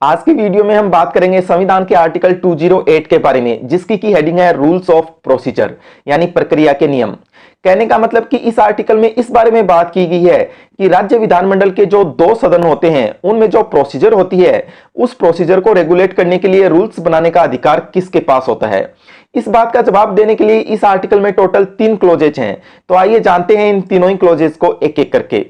आज की वीडियो में हम बात करेंगे संविधान के आर्टिकल 208 के बारे में, जिसकी की हेडिंग है रूल्स ऑफ प्रोसीजर यानी प्रक्रिया के नियम। कहने का मतलब कि इस आर्टिकल में इस बारे में बात की गई है कि राज्य विधानमंडल के जो दो सदन होते हैं उनमें जो प्रोसीजर होती है उस प्रोसीजर को रेगुलेट करने के लिए रूल्स बनाने का अधिकार किसके पास होता है। इस बात का जवाब देने के लिए इस आर्टिकल में टोटल 3 क्लोजेज हैं। तो आइए जानते हैं इन तीनों ही क्लोजेज को एक एक करके।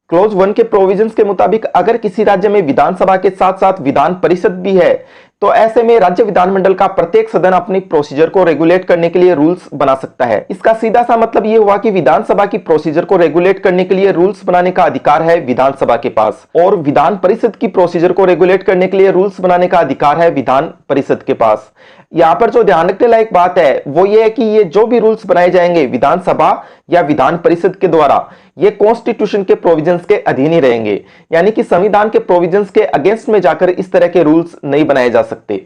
क्लोज 1 के प्रोविजंस के मुताबिक अगर किसी राज्य में विधानसभा के साथ साथ विधान परिषद भी है तो ऐसे में राज्य विधानमंडल का प्रत्येक सदन अपनी प्रोसीजर को रेगुलेट करने के लिए रूल्स बना सकता है। इसका सीधा सा मतलब यह हुआ कि विधानसभा की प्रोसीजर को रेगुलेट करने के लिए रूल्स बनाने का अधिकार है विधानसभा के पास, और विधान परिषद की प्रोसीजर को रेगुलेट करने के लिए रूल्स बनाने का अधिकार है विधान परिषद के पास। यहाँ पर जो ध्यान रखने लायक बात है वो ये है कि ये जो भी रूल्स बनाए जाएंगे विधानसभा या विधान परिषद के द्वारा, ये कॉन्स्टिट्यूशन के प्रोविजंस के अधीन ही रहेंगे, यानी कि संविधान के प्रोविजंस के अगेंस्ट में जाकर इस तरह के रूल्स नहीं बनाए जा सकते।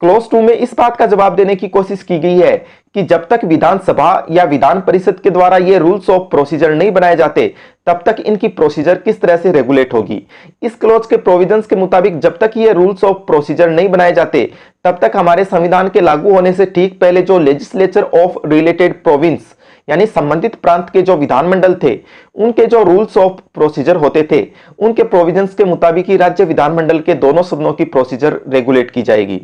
क्लोज 2 में इस बात का जवाब देने की कोशिश की गई है कि जब तक विधानसभा या विधान परिषद के द्वारा ये रूल्स ऑफ प्रोसीजर नहीं बनाए जाते तब तक इनकी प्रोसीजर किस तरह से रेगुलेट होगी। इस क्लोज के प्रोविजंस के मुताबिक जब तक ये रूल्स ऑफ प्रोसीजर नहीं बनाए जाते तब तक हमारे संविधान के लागू होने से ठीक पहले जो लेजिस्लेचर ऑफ रिलेटेड प्रोविंस यानी संबंधित प्रांत के जो विधानमंडल थे उनके जो रूल्स ऑफ प्रोसीजर होते थे उनके प्रोविजंस के मुताबिक ही राज्य विधानमंडल के दोनों सदनों की प्रोसीजर रेगुलेट की जाएगी।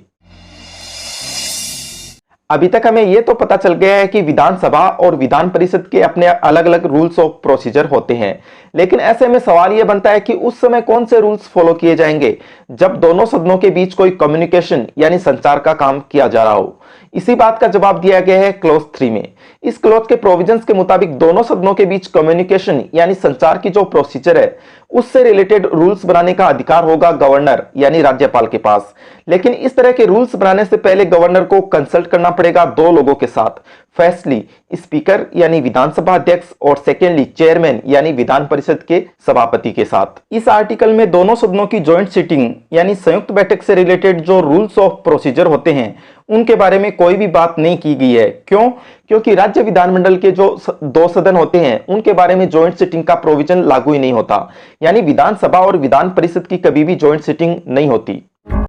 अभी तक हमें यह तो पता चल गया है कि विधानसभा और विधान परिषद के अपने अलग अलग रूल्स ऑफ प्रोसीजर होते हैं, लेकिन ऐसे में सवाल यह बनता है कि उस समय कौन से रूल्स फॉलो किए जाएंगे जब दोनों सदनों के बीच कोई कम्युनिकेशन यानी संचार का काम किया जा रहा हो। इसी बात का जवाब दिया गया है क्लोज 3 में। इस क्लोज के प्रोविजंस के मुताबिक दोनों सदनों के बीच कम्युनिकेशन यानी संचार की जो प्रोसीजर है उससे रिलेटेड रूल्स बनाने का अधिकार होगा गवर्नर यानी राज्यपाल के पास। लेकिन इस तरह के रूल्स बनाने से पहले गवर्नर को कंसल्ट करना पड़ेगा दो लोगों के साथ, फर्स्टली स्पीकर यानी विधानसभा अध्यक्ष और सेकेंडली चेयरमैन यानी विधान परिषद के सभापति के साथ। इस आर्टिकल में दोनों सदनों की जॉइंट सिटिंग यानी संयुक्त बैठक से रिलेटेड जो रूल्स ऑफ प्रोसीजर होते हैं उनके बारे में कोई भी बात नहीं की गई है। क्यों? क्योंकि राज्य विधानमंडल के जो दो सदन होते हैं उनके बारे में जॉइंट सिटिंग का प्रोविजन लागू ही नहीं होता, यानी विधानसभा और विधान परिषद की कभी भी जॉइंट सिटिंग नहीं होती।